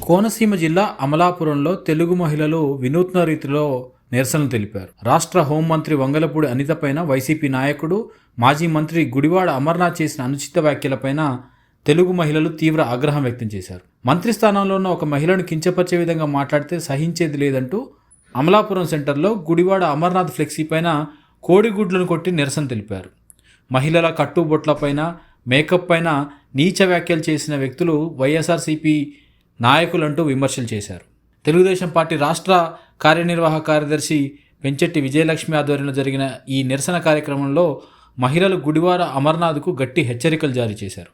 కోనసీమ జిల్లా అమలాపురంలో తెలుగు మహిళలు వినూత్న రీతిలో నిరసనలు తెలిపారు. రాష్ట్ర హోంమంత్రి వంగలపూడి అనితపైన వైసీపీ నాయకుడు, మాజీ మంత్రి గుడివాడ అమర్నాథ్ చేసిన అనుచిత వ్యాఖ్యలపైన తెలుగు మహిళలు తీవ్ర ఆగ్రహం వ్యక్తం చేశారు. మంత్రి స్థానంలో ఉన్న ఒక మహిళను కించపరిచే విధంగా మాట్లాడితే సహించేది లేదంటూ అమలాపురం సెంటర్లో గుడివాడ అమర్నాథ్ ఫ్లెక్సీ పైన కోడిగుడ్లను కొట్టి నిరసన తెలిపారు. మహిళల కట్టుబొట్లపైన, మేకప్ పైన నీచ వ్యాఖ్యలు చేసిన వ్యక్తులు వైఎస్ఆర్సీపీ నాయకులంటూ విమర్శలు చేశారు. తెలుగుదేశం పార్టీ రాష్ట్ర కార్యనిర్వాహక కార్యదర్శి పెంచెట్టి విజయలక్ష్మి ఆధ్వర్యంలో జరిగిన ఈ నిరసన కార్యక్రమంలో మహిళలు గుడివాడ అమర్నాథ్కు గట్టి హెచ్చరికలు జారీ చేశారు.